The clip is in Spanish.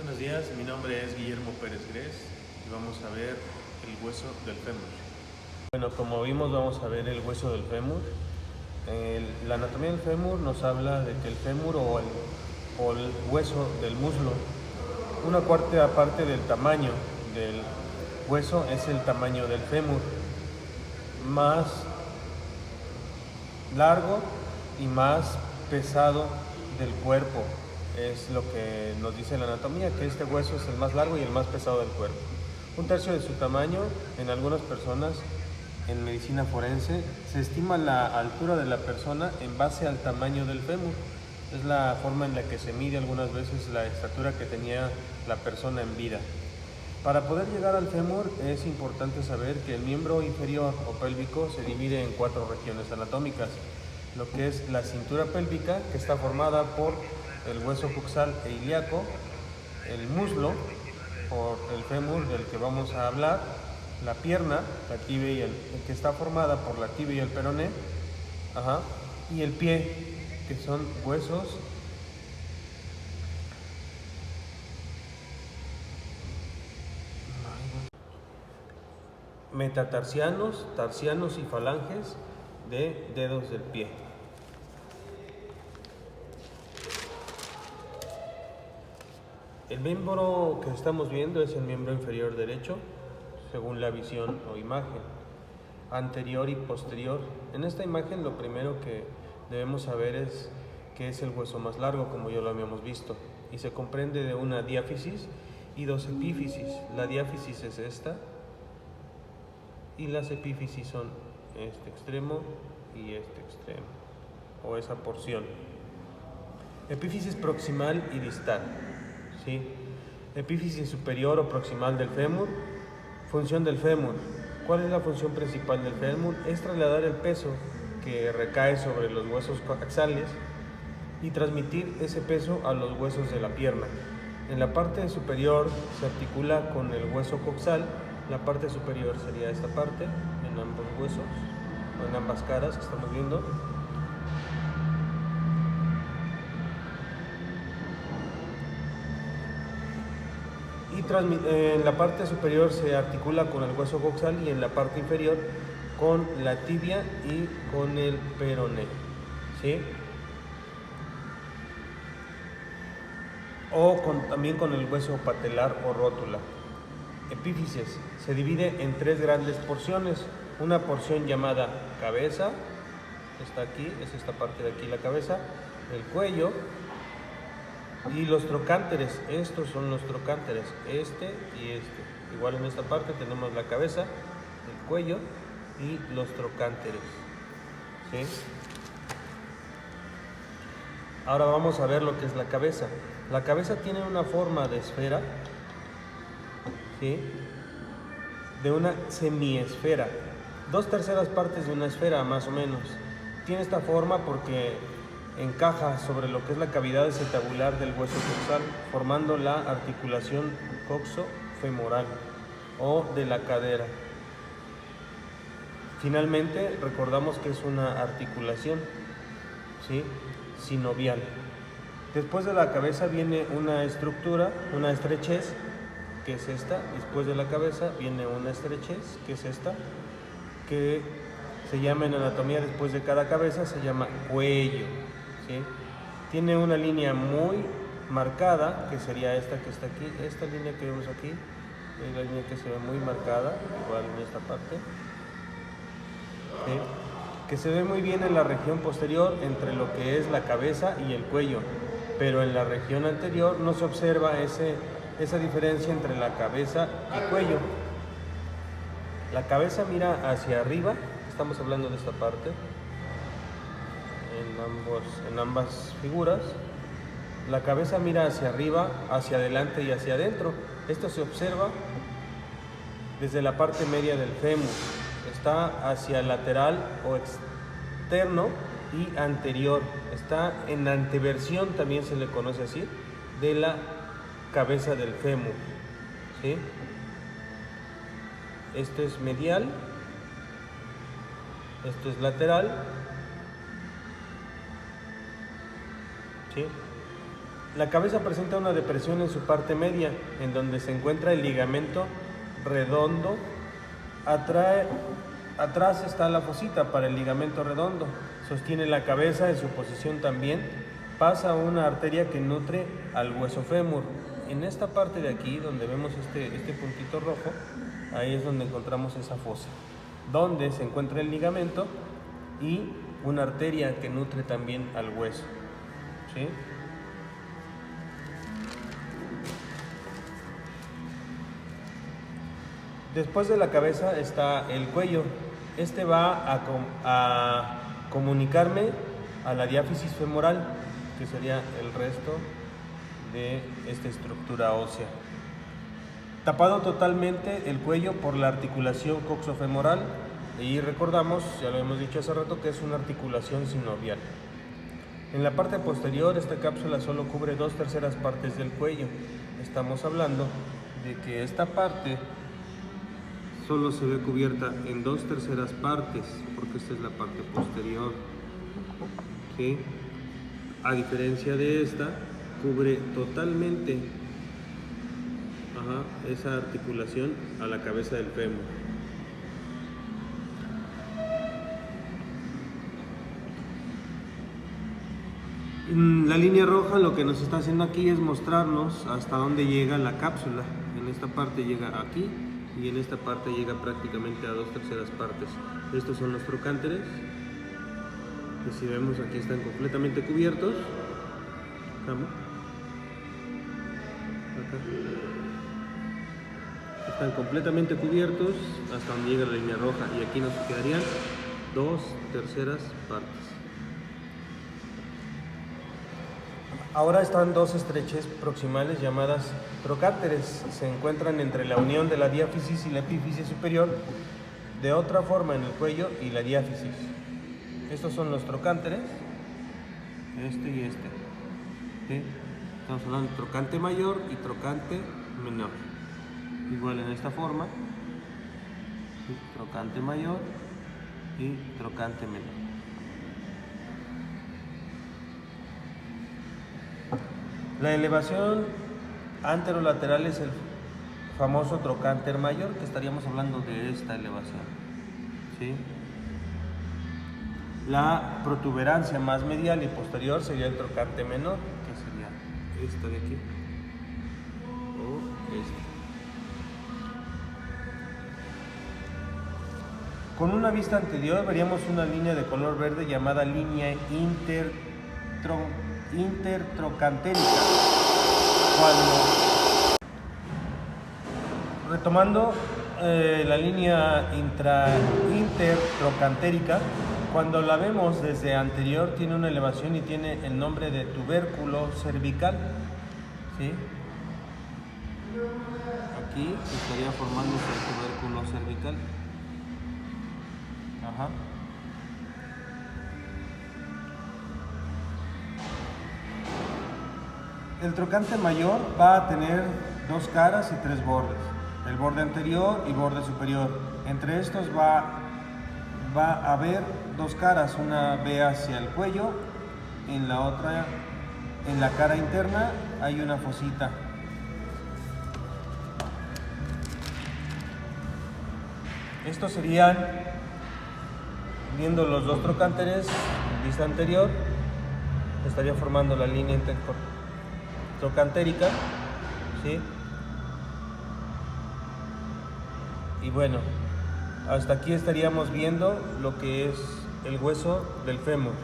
Buenos días, mi nombre es Guillermo Pérez Gres y vamos a ver el hueso del fémur. Bueno, como vimos, vamos a ver el hueso del fémur. La anatomía del fémur nos habla de que el fémur o el hueso del muslo, una cuarta parte del tamaño del hueso es el tamaño del fémur, más largo y más pesado del cuerpo. Es lo que nos dice la anatomía, que este hueso es el más largo y el más pesado del cuerpo. Un tercio de su tamaño. En algunas personas, en medicina forense, se estima la altura de la persona en base al tamaño del fémur. Es la forma en la que se mide algunas veces la estatura que tenía la persona en vida. Para poder llegar al fémur es importante saber que el miembro inferior o pélvico se divide en 4 regiones anatómicas. Lo que es la cintura pélvica, que está formada por el hueso coxal e ilíaco, el muslo, por el fémur del que vamos a hablar, la pierna, la tibia que está formada por la tibia y el peroné, y el pie, que son huesos metatarsianos, tarsianos y falanges de dedos del pie. El miembro que estamos viendo es el miembro inferior derecho, según la visión o imagen, anterior y posterior. En esta imagen lo primero que debemos saber es que es el hueso más largo, como ya lo habíamos visto, y se comprende de una diáfisis y 2 epífisis. La diáfisis es esta, y las epífisis son este extremo y este extremo, o esa porción. Epífisis proximal y distal, ¿sí? Epífisis superior o proximal del fémur. Función del fémur. ¿Cuál es la función principal del fémur? Es trasladar el peso que recae sobre los huesos coaxales y transmitir ese peso a los huesos de la pierna. En la parte superior se articula con el hueso coxal. La parte superior sería esta parte, en ambos huesos, o en ambas caras que estamos viendo. Y en la parte superior se articula con el hueso coxal y en la parte inferior con la tibia y con el peroné, ¿sí? O también con el hueso patelar o rótula. Epífisis se divide en 3 grandes porciones. Una porción llamada cabeza, está aquí, es esta parte de aquí la cabeza, el cuello y los trocánteres. Estos son los trocánteres, este y este. Igual en esta parte tenemos la cabeza, el cuello y los trocánteres, ¿sí? Ahora vamos a ver lo que es la cabeza. La cabeza tiene una forma de esfera, ¿sí? De una semiesfera, 2/3 partes de una esfera más o menos. Tiene esta forma porque encaja sobre lo que es la cavidad acetabular del hueso coxal, formando la articulación coxo-femoral o de la cadera. Finalmente, recordamos que es una articulación, ¿sí?, sinovial. Después de la cabeza viene una estructura, una estrechez, que es esta. Después de la cabeza viene una estrechez, que es esta, que se llama en anatomía, después de cada cabeza, se llama cuello, ¿sí? Tiene una línea muy marcada, que sería esta que está aquí, esta línea que vemos aquí, es la línea que se ve muy marcada, igual en esta parte, ¿sí?, que se ve muy bien en la región posterior entre lo que es la cabeza y el cuello, pero en la región anterior no se observa esa diferencia entre la cabeza y cuello. La cabeza mira hacia arriba, estamos hablando de esta parte, en ambas figuras. La cabeza mira hacia arriba, hacia adelante y hacia adentro. Esto se observa desde la parte media del fémur. Está hacia lateral o externo y anterior. Está en anteversión, también se le conoce así, de la cabeza del fémur, ¿sí? Esto es medial, esto es lateral, ¿sí? La cabeza presenta una depresión en su parte media, en donde se encuentra el ligamento redondo. Atrás está la fosita para el ligamento redondo. Sostiene la cabeza en su posición también. Pasa una arteria que nutre al hueso fémur. En esta parte de aquí, donde vemos este puntito rojo, ahí es donde encontramos esa fosa, donde se encuentra el ligamento y una arteria que nutre también al hueso, ¿sí? Después de la cabeza está el cuello. Este va a comunicarme a la diáfisis femoral, que sería el resto de esta estructura ósea. Tapado totalmente el cuello por la articulación coxofemoral, y recordamos, ya lo hemos dicho hace rato, que es una articulación sinovial. En la parte posterior, esta cápsula solo cubre 2/3 partes del cuello. Estamos hablando de que esta parte solo se ve cubierta en 2/3 partes, porque esta es la parte posterior, ¿sí? A diferencia de esta, cubre totalmente esa articulación a la cabeza del fémur. La línea roja lo que nos está haciendo aquí es mostrarnos hasta dónde llega la cápsula. En esta parte llega aquí y en esta parte llega prácticamente a 2/3 partes. Estos son los trocánteres, que si vemos aquí están completamente cubiertos. Acá. Están completamente cubiertos hasta donde llega la línea roja, y aquí nos quedarían 2/3 partes. Ahora están dos estreches proximales llamadas trocánteres. Se encuentran entre la unión de la diáfisis y la epífisis superior, de otra forma en el cuello y la diáfisis. Estos son los trocánteres, este y este, ¿sí? Estamos hablando de trocante mayor y trocante menor. Igual en esta forma, ¿sí? Trocante mayor y trocante menor. La elevación anterolateral es el famoso trocánter mayor, que estaríamos hablando de esta elevación, ¿sí? La protuberancia más medial y posterior sería el trocante menor, que sería esta de aquí o esta. Con una vista anterior veríamos una línea de color verde llamada línea intertrocantérica. Retomando la línea intertrocantérica, cuando la vemos desde anterior tiene una elevación y tiene el nombre de tubérculo cervical, ¿sí? Aquí estaría formándose el tubérculo cervical. El trocante mayor va a tener dos caras y tres bordes, el borde anterior y borde superior. Entre estos va a haber dos caras, una ve hacia el cuello, en la otra, en la cara interna, hay una fosita. Estos serían, viendo los dos trocánteres en vista anterior, estaría formando la línea trocantérica, ¿sí? Y bueno, hasta aquí estaríamos viendo lo que es el hueso del fémur.